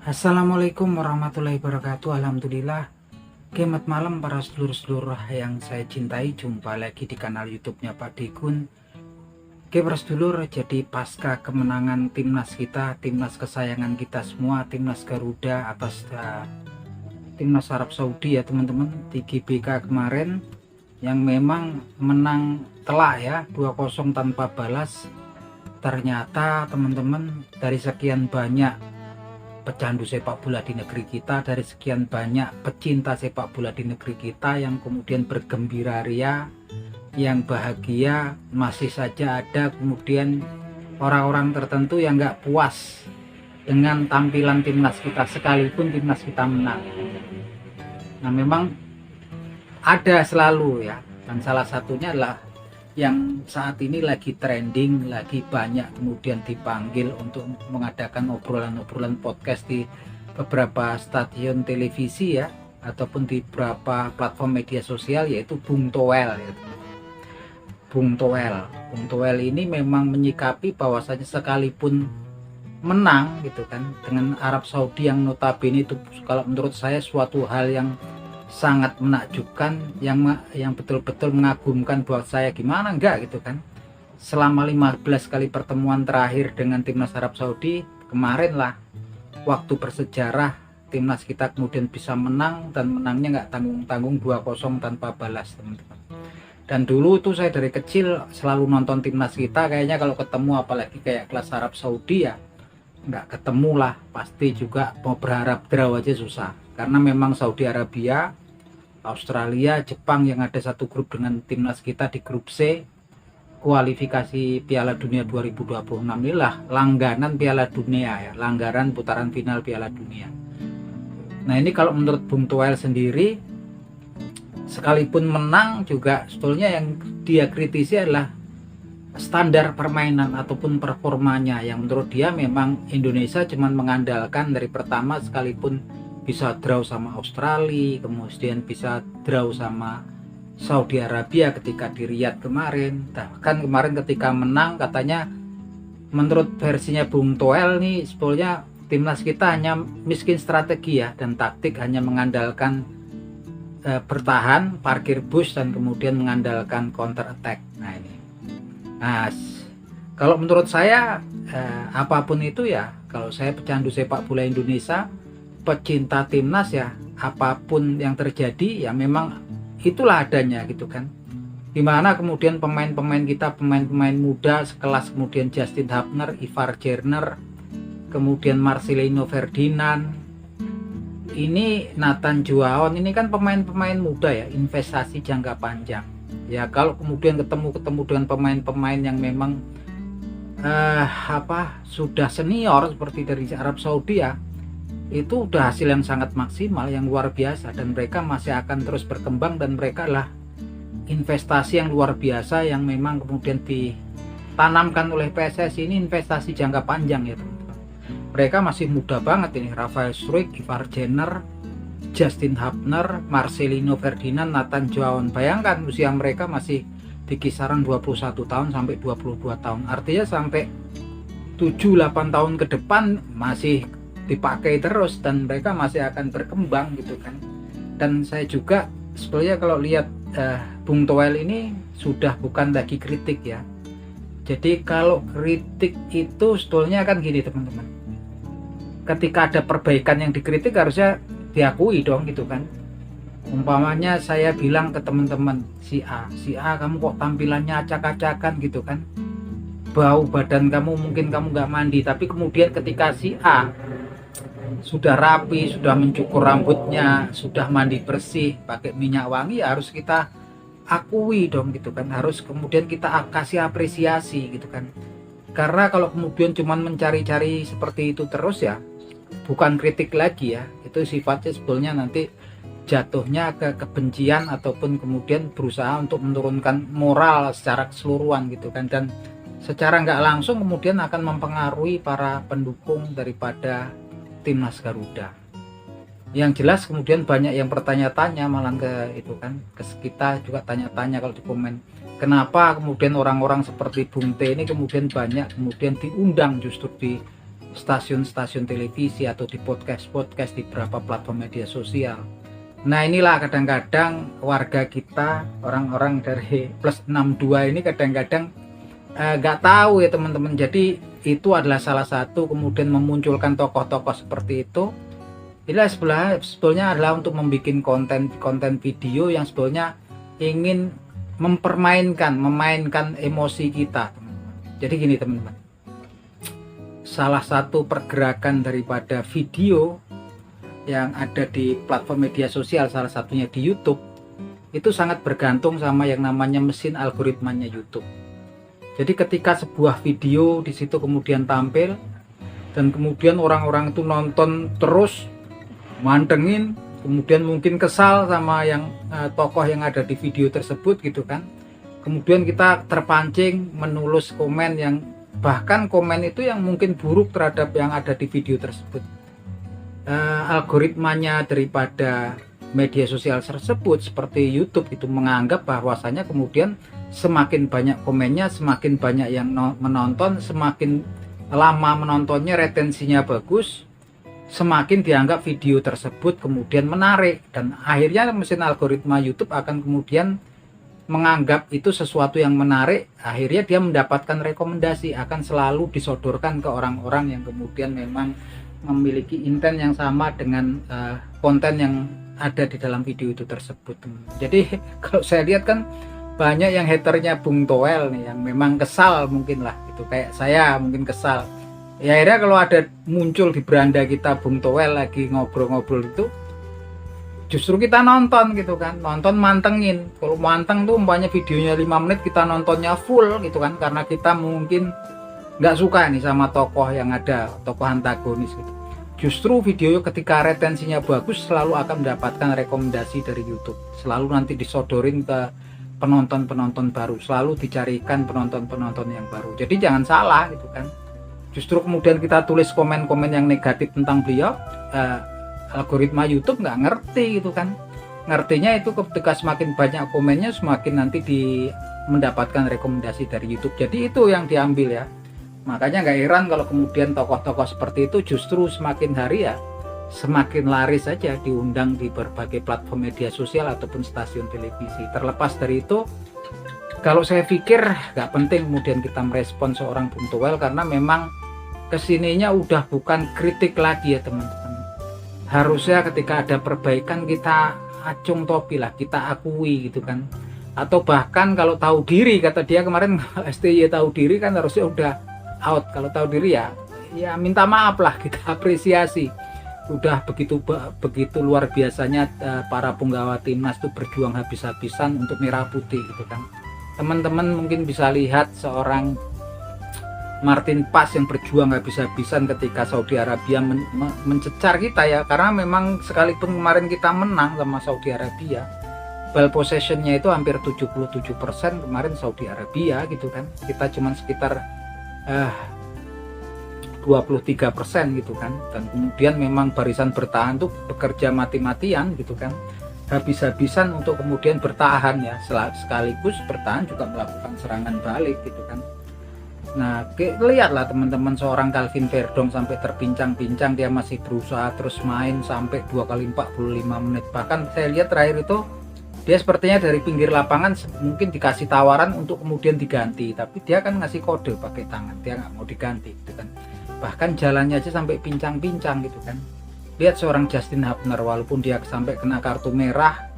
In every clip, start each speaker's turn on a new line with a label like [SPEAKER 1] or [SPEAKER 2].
[SPEAKER 1] Assalamualaikum warahmatullahi wabarakatuh. Alhamdulillah. Selamat malam para sedulur-sedulur yang saya cintai. Jumpa lagi di kanal YouTube-nya Pak Degun. Oke para sedulur, jadi pasca kemenangan timnas kita, timnas kesayangan kita semua, timnas Garuda atas timnas Arab Saudi ya teman-teman, di GBK kemarin, yang memang menang telak ya, 2-0 tanpa balas. Ternyata teman-teman, dari sekian banyak pecandu sepak bola di negeri kita, dari sekian banyak pecinta sepak bola di negeri kita yang kemudian bergembira ria, yang bahagia, masih saja ada kemudian orang-orang tertentu yang nggak puas dengan tampilan timnas kita sekalipun timnas kita menang. Nah memang ada selalu ya, dan salah satunya adalah yang saat ini lagi trending, lagi banyak kemudian dipanggil untuk mengadakan obrolan-obrolan podcast di beberapa stasiun televisi ya, ataupun di beberapa platform media sosial, yaitu Bung Toel ya. Bung Toel ini memang menyikapi bahwasanya sekalipun menang gitu kan dengan Arab Saudi yang notabene itu kalau menurut saya suatu hal yang sangat menakjubkan, yang betul-betul mengagumkan buat saya, gimana enggak gitu kan, selama 15 kali pertemuan terakhir dengan timnas Arab Saudi, kemarin lah waktu bersejarah timnas kita kemudian bisa menang, dan menangnya nggak tanggung-tanggung 2-0 tanpa balas teman-teman. Dan dulu tuh saya dari kecil selalu nonton timnas kita, kayaknya kalau ketemu apalagi kayak kelas Arab Saudi ya nggak ketemu lah, pasti juga mau berharap draw aja susah, karena memang Saudi Arabia, Australia, Jepang yang ada satu grup dengan timnas kita di grup C kualifikasi Piala Dunia 2026 inilah langganan Piala Dunia ya, langganan putaran final Piala Dunia. Nah ini kalau menurut Bung Toel sendiri, sekalipun menang juga sebetulnya yang dia kritisi adalah standar permainan ataupun performanya, yang menurut dia memang Indonesia cuma mengandalkan dari pertama, sekalipun bisa draw sama Australia, kemudian bisa draw sama Saudi Arabia ketika di Riyadh kemarin, bahkan kemarin ketika menang katanya menurut versinya Bung Toel nih sebetulnya timnas kita hanya miskin strategi ya dan taktik, hanya mengandalkan bertahan, parkir bus, dan kemudian mengandalkan counter attack. Nah ini, nah kalau menurut saya apapun itu ya, kalau saya pecandu sepak bola Indonesia, pecinta timnas ya, apapun yang terjadi ya memang itulah adanya gitu kan. Dimana kemudian pemain-pemain kita, pemain-pemain muda sekelas kemudian Justin Hapner, Ivar Jerner, kemudian Marcelino Ferdinand, ini Nathan Juaon, ini kan pemain-pemain muda ya, investasi jangka panjang ya. Kalau kemudian ketemu dengan pemain-pemain yang memang sudah senior seperti dari Arab Saudi ya, itu udah hasil yang sangat maksimal, yang luar biasa, dan mereka masih akan terus berkembang, dan mereka lah investasi yang luar biasa yang memang kemudian ditanamkan oleh PSSI. Ini investasi jangka panjang ya teman-teman. Mereka masih muda banget ini, Rafael Struijk, Ivar Jenner, Justin Hapner, Marcelino Ferdinand, Nathan Juaon. Bayangkan usia mereka masih di kisaran 21 tahun sampai 22 tahun. Artinya sampai 7-8 tahun ke depan masih dipakai terus, dan mereka masih akan berkembang gitu kan. Dan saya juga sebetulnya kalau lihat Bung Toel ini sudah bukan lagi kritik ya. Jadi kalau kritik itu sebetulnya kan gini teman-teman, ketika ada perbaikan yang dikritik harusnya diakui dong gitu kan. Umpamanya saya bilang ke teman-teman, si A kamu kok tampilannya acak-acakan gitu kan, bau badan kamu, mungkin kamu nggak mandi. Tapi kemudian ketika si A sudah rapi, sudah mencukur rambutnya, sudah mandi bersih pakai minyak wangi, ya harus kita akui dong gitu kan, harus kemudian kita kasih apresiasi gitu kan. Karena kalau kemudian cuman mencari-cari seperti itu terus ya, bukan kritik lagi ya, itu sifatnya sebetulnya nanti jatuhnya ke kebencian, ataupun kemudian berusaha untuk menurunkan moral secara keseluruhan gitu kan, dan secara nggak langsung kemudian akan mempengaruhi para pendukung daripada timnas Garuda. Yang jelas kemudian banyak yang bertanya-tanya, malah ke itu kan, ke kita juga tanya-tanya kalau di komen, kenapa kemudian orang-orang seperti Bung T ini kemudian banyak kemudian diundang justru di stasiun-stasiun televisi atau di podcast-podcast di beberapa platform media sosial. Nah inilah kadang-kadang warga kita, orang-orang dari plus 62 ini kadang-kadang nggak tahu ya teman-teman. Jadi itu adalah salah satu kemudian memunculkan tokoh-tokoh seperti itu. Inilah sebetulnya adalah untuk membuat konten video yang sebetulnya ingin memainkan emosi kita, teman-teman. Jadi gini teman-teman, salah satu pergerakan daripada video yang ada di platform media sosial, salah satunya di YouTube, itu sangat bergantung sama yang namanya mesin algoritmanya YouTube. Jadi ketika sebuah video di situ kemudian tampil dan kemudian orang-orang itu nonton terus, mantengin, kemudian mungkin kesal sama yang tokoh yang ada di video tersebut gitu kan. Kemudian kita terpancing menulis komen yang bahkan komen itu yang mungkin buruk terhadap yang ada di video tersebut. Algoritmanya daripada media sosial tersebut seperti YouTube itu menganggap bahwasanya kemudian semakin banyak komennya, semakin banyak yang menonton, semakin lama menontonnya, retensinya bagus, semakin dianggap video tersebut kemudian menarik, dan akhirnya mesin algoritma YouTube akan kemudian menganggap itu sesuatu yang menarik. Akhirnya dia mendapatkan rekomendasi, akan selalu disodorkan ke orang-orang yang kemudian memang memiliki intent yang sama dengan konten yang ada di dalam video itu tersebut. Jadi kalau saya lihat kan banyak yang haternya Bung Toel nih yang memang kesal mungkin lah, itu kayak saya mungkin kesal ya. Akhirnya kalau ada muncul di beranda kita Bung Toel lagi ngobrol-ngobrol itu, justru kita nonton gitu kan, nonton mantengin. Kalau manteng tuh umpamanya videonya 5 menit kita nontonnya full gitu kan, karena kita mungkin nggak suka nih sama tokoh yang ada, tokoh antagonis gitu. Justru video ketika retensinya bagus selalu akan mendapatkan rekomendasi dari YouTube, selalu nanti disodorin ke penonton-penonton baru, selalu dicarikan penonton-penonton yang baru. Jadi jangan salah gitu kan. Justru kemudian kita tulis komen-komen yang negatif tentang beliau, algoritma YouTube nggak ngerti gitu kan. Ngertinya itu ketika semakin banyak komennya semakin nanti mendapatkan rekomendasi dari YouTube. Jadi itu yang diambil ya. Makanya nggak heran kalau kemudian tokoh-tokoh seperti itu justru semakin hari ya semakin laris saja diundang di berbagai platform media sosial ataupun stasiun televisi. Terlepas dari itu, kalau saya pikir nggak penting kemudian kita merespon seorang Bung Toel, karena memang kesininya udah bukan kritik lagi ya teman-teman. Harusnya ketika ada perbaikan kita acung topi lah, kita akui gitu kan. Atau bahkan kalau tahu diri, kata dia kemarin STY tahu diri kan harusnya udah out. Kalau tahu diri ya minta maaf lah, kita apresiasi. Udah begitu luar biasanya para punggawa timnas itu berjuang habis-habisan untuk merah putih gitu kan. Teman-teman mungkin bisa lihat seorang Martin Pas yang berjuang habis-habisan ketika Saudi Arabia mencecar kita ya, karena memang sekalipun kemarin kita menang sama Saudi Arabia, ball possessionnya itu hampir 77% kemarin Saudi Arabia gitu kan. Kita cuman sekitar 23% gitu kan. Dan kemudian memang barisan bertahan tuh bekerja mati-matian gitu kan, habis-habisan untuk kemudian bertahan ya, sekaligus bertahan juga melakukan serangan balik gitu kan. Nah lihatlah teman-teman, seorang Calvin Verdong sampai terpincang-pincang, dia masih berusaha terus main sampai 2 kali 45 menit. Bahkan saya lihat terakhir itu dia sepertinya dari pinggir lapangan mungkin dikasih tawaran untuk kemudian diganti, tapi dia kan ngasih kode pakai tangan, dia nggak mau diganti gitu kan. Bahkan jalannya aja sampai pincang-pincang gitu kan. Lihat seorang Justin Hubner, walaupun dia sampai kena kartu merah,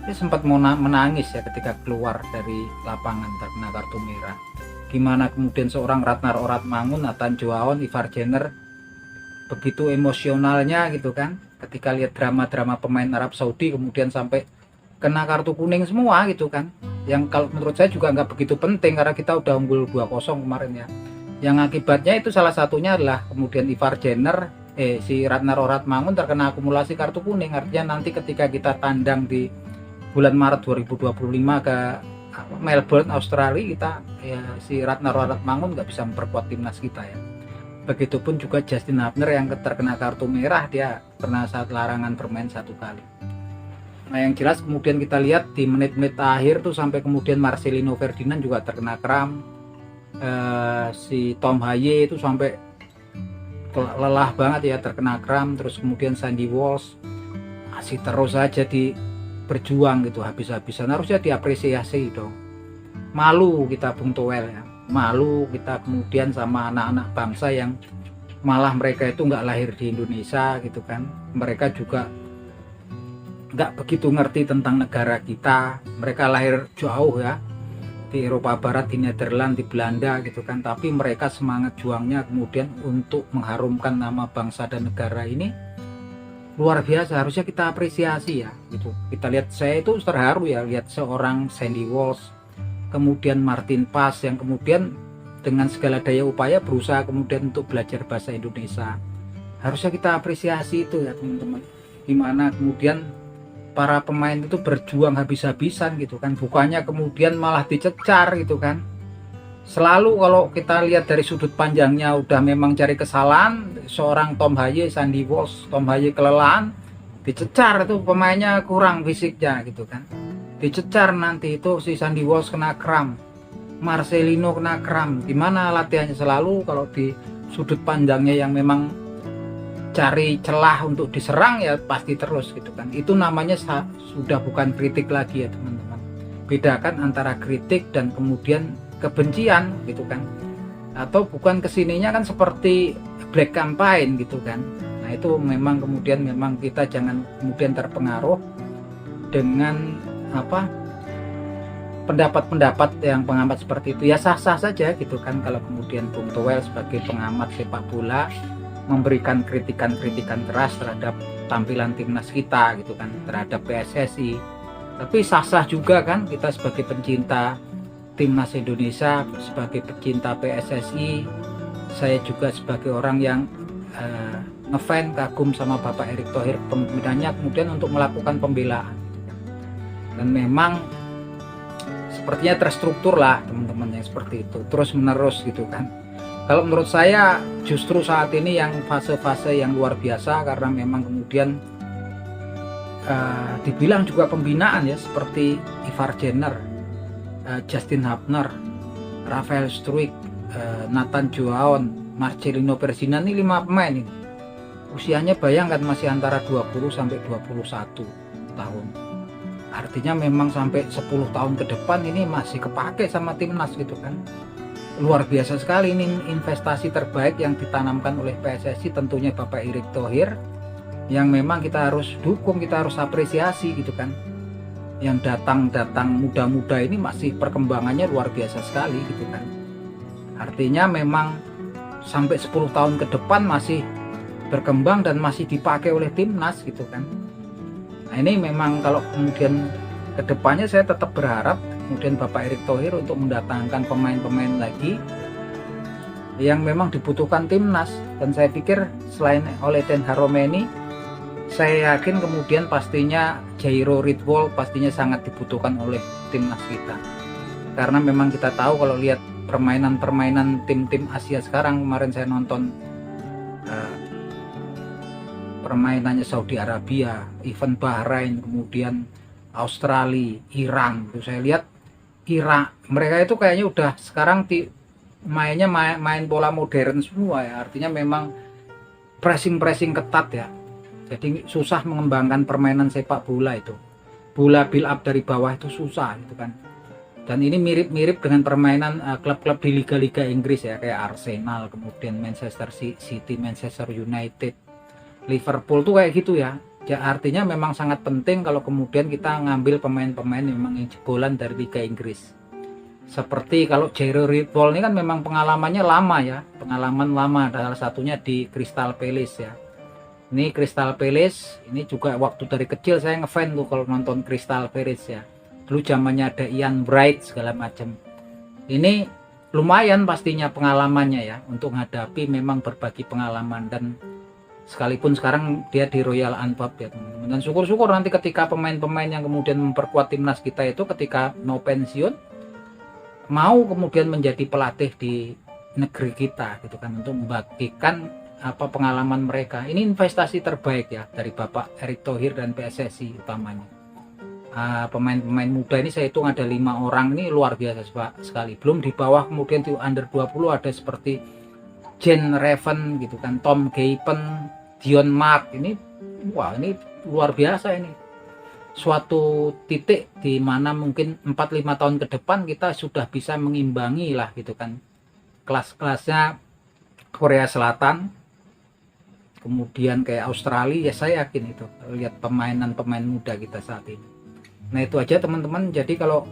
[SPEAKER 1] dia sempat mau menangis ya ketika keluar dari lapangan terkena kartu merah. Gimana kemudian seorang Ratnar Oratmangun, Nathan Joaon, Ivar Jenner begitu emosionalnya gitu kan ketika lihat drama-drama pemain Arab Saudi kemudian sampai kena kartu kuning semua gitu kan. Yang kalau menurut saya juga nggak begitu penting karena kita udah unggul 2-0 kemarin ya. Yang akibatnya itu salah satunya adalah kemudian Ivar Jenner, si Ratnar Oratmangun terkena akumulasi kartu kuning. Artinya nanti ketika kita tandang di bulan Maret 2025 ke Melbourne, Australia, kita ya si Ratnar Oratmangun nggak bisa memperkuat timnas kita ya. Begitupun juga Justin Hubner yang terkena kartu merah, dia pernah saat larangan bermain 1 kali. Nah yang jelas kemudian kita lihat di menit-menit akhir tuh sampai kemudian Marcelino Ferdinand juga terkena kram, si Tom Haye itu sampai lelah banget ya, terkena kram. Terus kemudian Sandy Walsh masih terus aja berjuang gitu habis-habisan, harusnya diapresiasi dong. Malu kita Bung Toel ya, malu kita kemudian sama anak-anak bangsa yang malah mereka itu nggak lahir di Indonesia gitu kan, mereka juga nggak begitu ngerti tentang negara kita, mereka lahir jauh ya di Eropa Barat, di Nederland, di Belanda gitu kan, tapi mereka semangat juangnya kemudian untuk mengharumkan nama bangsa dan negara ini luar biasa, harusnya kita apresiasi ya gitu. Kita lihat, saya itu terharu ya lihat seorang Sandy Walsh, kemudian Martin Paz yang kemudian dengan segala daya upaya berusaha kemudian untuk belajar bahasa Indonesia. Harusnya kita apresiasi itu ya teman-teman, dimana kemudian para pemain itu berjuang habis-habisan gitu kan, bukannya kemudian malah dicecar gitu kan. Selalu kalau kita lihat dari sudut pandangnya udah memang cari kesalahan, seorang Tom Haye, Sandy Walsh, Tom Haye kelelahan, dicecar itu pemainnya kurang fisiknya gitu kan, dicecar. Nanti itu si Sandy Walsh kena kram, Marcelino kena kram. Dimana latihannya selalu kalau di sudut pandangnya yang memang cari celah untuk diserang ya pasti terus gitu kan. Itu namanya sudah bukan kritik lagi ya teman-teman. Bedakan antara kritik dan kemudian kebencian gitu kan, atau bukan kesininya kan seperti black campaign gitu kan. Nah itu memang kemudian memang kita jangan kemudian terpengaruh dengan pendapat-pendapat yang pengamat seperti itu. Ya sah-sah saja gitu kan kalau kemudian Bung Toel sebagai pengamat sepak bola memberikan kritikan-kritikan keras terhadap tampilan timnas kita gitu kan, terhadap PSSI. Tapi sah-sah juga kan kita sebagai pencinta timnas Indonesia, sebagai pecinta PSSI, saya juga sebagai orang yang ngefans, kagum sama Bapak Erick Thohir pemimpinannya, kemudian untuk melakukan pembelaan. Dan memang sepertinya terstruktur lah teman-teman yang seperti itu, terus menerus gitu kan. Kalau menurut saya justru saat ini yang fase-fase yang luar biasa, karena memang kemudian dibilang juga pembinaan ya, seperti Ivar Jenner, Justin Hubner, Rafael Struijk, Nathan Joaon, Marcelino Persina, ini 5 pemain ini. Usianya bayangkan masih antara 20 sampai 21 tahun. Artinya memang sampai 10 tahun ke depan ini masih kepake sama timnas gitu kan. Luar biasa sekali, ini investasi terbaik yang ditanamkan oleh PSSI, tentunya Bapak Erick Thohir, yang memang kita harus dukung, kita harus apresiasi gitu kan. Yang datang muda-muda ini masih perkembangannya luar biasa sekali gitu kan. Artinya memang sampai 10 tahun ke depan masih berkembang dan masih dipakai oleh timnas gitu kan. Nah ini memang kalau kemudian ke depannya saya tetap berharap kemudian Bapak Erick Thohir untuk mendatangkan pemain-pemain lagi yang memang dibutuhkan timnas. Dan saya pikir selain oleh Den Haromeni, saya yakin kemudian pastinya Jairo Ridwol pastinya sangat dibutuhkan oleh timnas kita. Karena memang kita tahu kalau lihat permainan tim-tim Asia sekarang, kemarin saya nonton permainannya Saudi Arabia, even Bahrain, kemudian Australia, Iran. Itu saya lihat Irak, mereka itu kayaknya udah sekarang mainnya main bola modern semua ya. Artinya memang pressing ketat ya. Jadi susah mengembangkan permainan sepak bola itu. Bola build up dari bawah itu susah gitu kan. Dan ini mirip-mirip dengan permainan klub-klub di liga-liga Inggris ya, kayak Arsenal, kemudian Manchester City, Manchester United, Liverpool tuh kayak gitu ya. Ya artinya memang sangat penting kalau kemudian kita ngambil pemain-pemain memang yang jebolan dari liga Inggris. Seperti kalau Jairo Ridwol ini kan memang pengalamannya lama ya, pengalaman lama, salah satunya di Crystal Palace ya. Ini Crystal Palace, ini juga waktu dari kecil saya ngefans tuh kalau nonton Crystal Palace ya. Dulu zamannya ada Ian Wright segala macam. Ini lumayan pastinya pengalamannya ya untuk menghadapi, memang berbagi pengalaman. Dan sekalipun sekarang dia di Royal Antwerp ya teman-teman. Dan syukur-syukur nanti ketika pemain-pemain yang kemudian memperkuat timnas kita itu ketika mau pensiun, mau kemudian menjadi pelatih di negeri kita gitu kan, untuk membagikan pengalaman mereka. Ini investasi terbaik ya dari Bapak Erick Thohir dan PSSI utamanya. Pemain-pemain muda ini saya hitung ada 5 orang, ini luar biasa sekali. Belum di bawah kemudian di under 20 ada seperti Jen Raven gitu kan, Tom Gaypen, Dion Mark, ini wah ini luar biasa ini. Suatu titik di mana mungkin 4-5 tahun ke depan kita sudah bisa mengimbangi lah gitu kan kelas-kelasnya Korea Selatan, kemudian kayak Australia. Ya saya yakin itu, lihat pemain muda kita saat ini. Nah itu aja teman-teman. Jadi kalau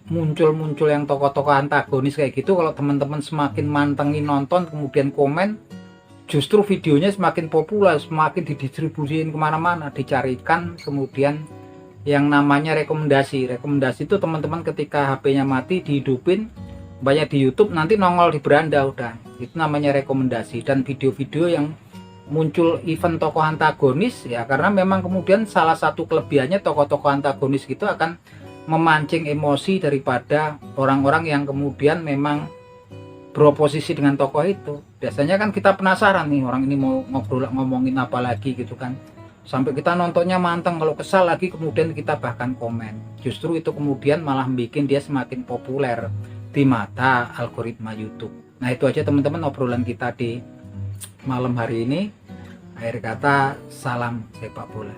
[SPEAKER 1] muncul yang tokoh-tokoh antagonis kayak gitu, kalau teman-teman semakin mantengin nonton kemudian komen, justru videonya semakin populer, semakin didistribusiin kemana-mana, dicarikan. Kemudian yang namanya rekomendasi itu teman-teman ketika HP-nya mati dihidupin, banyak di YouTube nanti nongol di beranda, udah itu namanya rekomendasi. Dan video-video yang muncul event tokoh antagonis ya, karena memang kemudian salah satu kelebihannya tokoh-tokoh antagonis gitu akan memancing emosi daripada orang-orang yang kemudian memang beroposisi dengan tokoh itu. Biasanya kan kita penasaran nih, orang ini mau ngomongin apa lagi gitu kan, sampai kita nontonnya manteng. Kalau kesal lagi kemudian kita bahkan komen. Justru itu kemudian malah bikin dia semakin populer di mata algoritma YouTube. Nah itu aja teman-teman obrolan kita di malam hari ini. Akhir kata, salam sepak bola.